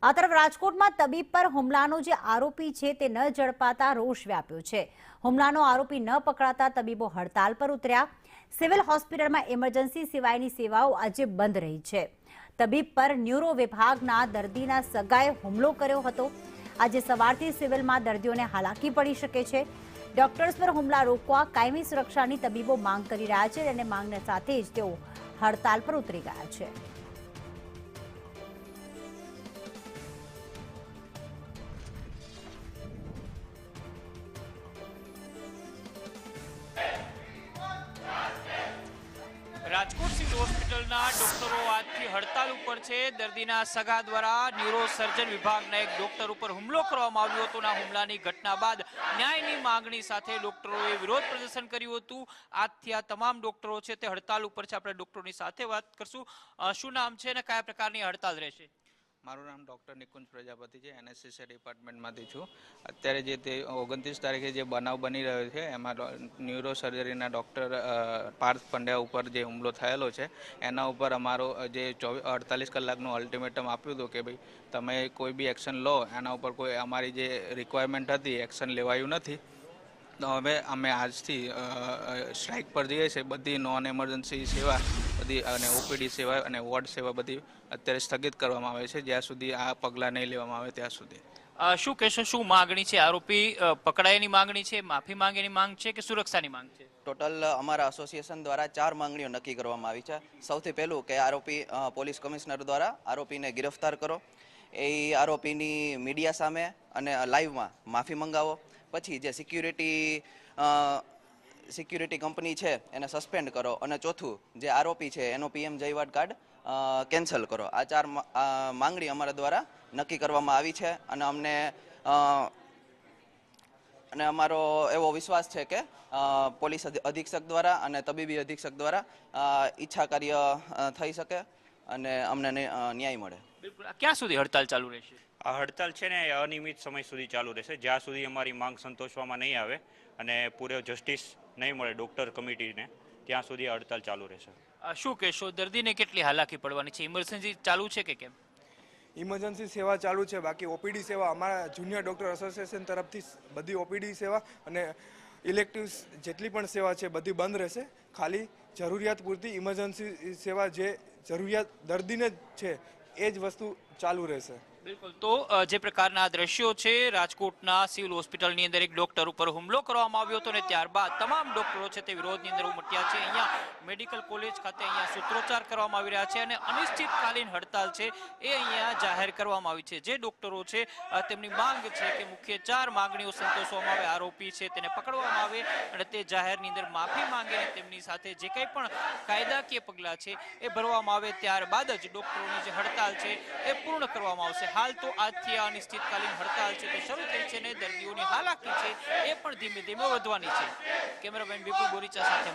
આ તરફ રાજકોટમાં તબીબ પર હુમલાનો જે આરોપી છે તે ન ઝડપાતા રોષ વ્યાપ્યો છે। હુમલાનો આરોપી ન પકડાતા તબીબો હડતાલ પર ઉતર્યા। સિવિલ હોસ્પિટલમાં ઇમરજન્સી સિવાયની સેવાઓ આજે બંધ રહી છે। તબીબ પર ન્યુરો વિભાગના દર્દીના સગાએ હુમલો કર્યો હતો। આજે સવારથી સિવિલમાં દર્દીઓને હાલાકી પડી શકે છે। ડોક્ટર્સ પર હુમલા રોકવા કાયમી સુરક્ષાની તબીબો માંગ કરી રહ્યા છે અને માંગને સાથે જ તેઓ હડતાલ પર ઉતરી ગયા છે। રાજકોટ સિવિલ હોસ્પિટલના ડોક્ટરો આજથી હડતાલ ઉપર છે। દર્દીના સગા દ્વારા ન્યુરો સર્જન વિભાગના એક ડોક્ટર ઉપર હુમલો કરવામાં આવ્યો હતો। આ હુમલાની ઘટના બાદ ન્યાયની માંગણી સાથે ડોક્ટરોએ વિરોધ પ્રદર્શન કર્યું હતું। આજથી આ તમામ ડોક્ટરો છે તે હડતાલ ઉપર છે। આપણે ડોક્ટરોની સાથે વાત કરશું। શું નામ છે અને કયા પ્રકારની હડતાલ રહેશે? મારું નામ ડૉક્ટર નિકુંજ પ્રજાપતિ છે। એનેસ્થેસિયા ડિપાર્ટમેન્ટમાંથી છું। અત્યારે જે તે 29 તારીખે જે બનાવ બની રહ્યો છે એમાં ન્યુરો સર્જરીના ડૉક્ટર પાર્થ પંડ્યા ઉપર જે હુમલો થયેલો છે એના ઉપર અમારો જે 48 કલાકનું અલ્ટિમેટમ આપ્યું હતું કે ભાઈ તમે કોઈ બી એક્શન લો, એના ઉપર કોઈ અમારી જે રિક્વાયરમેન્ટ હતી એક્શન લેવાયું નથી। તો હવે અમે આજથી સ્ટ્રાઇક પર જઈએ છીએ। બધી નોન એમરજન્સી સેવા બધી અને ઓપીડી સેવા અને વોર્ડ સેવા બધી અત્યારે સ્થગિત કરવામાં આવે છે જ્યાં સુધી આ પગલાં નહીં લેવામાં આવે ત્યાં સુધી। શું કહેશો, શું માંગણી છે? આરોપી પકડાયની માંગણી છે, માફી માંગેની માંગ છે કે સુરક્ષાની માંગ છે? ટોટલ અમારા એસોસિએશન દ્વારા 4 માંગણીઓ નક્કી કરવામાં આવી છે। સૌથી પહેલું કે આરોપી પોલીસ કમિશનર દ્વારા આરોપીને ગિરફ્તાર કરો, એ આરોપીની મીડિયા સામે અને લાઈવમાં માફી મંગાવો। પછી જે સિક્યુરિટી કંપની છે એને સસ્પેન્ડ કરો, અને ચોથું જે આરોપી છે એનો PM જયવાડ કાર્ડ કેન્સલ કરો। આ 4 માંગણી અમારા દ્વારા નક્કી કરવામાં આવી છે અને અમારો એવો વિશ્વાસ છે કે પોલીસ અધિક્ષક દ્વારા અને તબીબી અધિક્ષક દ્વારા ઈચ્છા કાર્ય થઈ શકે અને અમને ન્યાય મળે। બિલકુલ। ક્યાં સુધી હડતાલ ચાલુ રહેશે? આ હડતાલ છે ને અનિયમિત સમય સુધી ચાલુ રહેશે, જ્યાં સુધી અમારી માંગ સંતોષવામાં નહીં આવે અને પૂરો જસ્ટિસ નહીં મળે ડૉક્ટર કમિટીને, ત્યાં સુધી આ હડતાલ ચાલુ રહેશે। શું કહેશો, દર્દીને કેટલી હાલાકી પડવાની છે? ઇમરજન્સી ચાલુ છે કે કેમ? ઇમરજન્સી સેવા ચાલુ છે, બાકી ઓપીડી સેવા અમારા જુનિયર ડૉક્ટર એસોસિએશન તરફથી બધી ઓપીડી સેવા અને ઇલેક્ટિવ્સ જેટલી પણ સેવા છે બધી બંધ રહેશે। ખાલી જરૂરિયાત પૂરતી ઇમરજન્સી સેવા જે જરૂરિયાત દર્દીને છે એ જ વસ્તુ ચાલુ રહેશે। બિલકુલ। તો જે પ્રકારના દ્રશ્યો છે, રાજકોટના સિવિલ હોસ્પિટલની અંદર એક ડોક્ટર ઉપર હુમલો કરવામાં આવ્યો હતો અને ત્યારબાદ તમામ ડોક્ટરો છે તે વિરોધની અંદર ઉમટ્યા છે। અહીંયા મેડિકલ કોલેજ ખાતે અહીંયા સૂત્રોચ્ચાર કરવામાં આવી રહ્યા છે અને અનિશ્ચિતકાલીન હડતાલ છે એ અહીંયા જાહેર કરવામાં આવી છે। જે ડોક્ટરો છે તેમની માંગ છે કે મુખ્ય 4 માંગણીઓ સંતોષવામાં આવે, આરોપી છે તેને પકડવામાં આવે અને તે જાહેરની અંદર માફી માંગીને તેમની સાથે જે કંઈ પણ કાયદાકીય પગલાં છે એ ભરવામાં આવે, ત્યારબાદ જ ડોક્ટરોની જે હડતાલ છે એ પૂર્ણ કરવામાં આવશે। હાલ તો આજથી આ અનિશ્ચિતકાલીન હડતાલ છે તે શરૂ થઈ છે અને દર્દીઓની હાલાકી છે એ પણ ધીમે ધીમે વધવાની છે। કેમેરામેન વિપુલ બોરીચા સાથે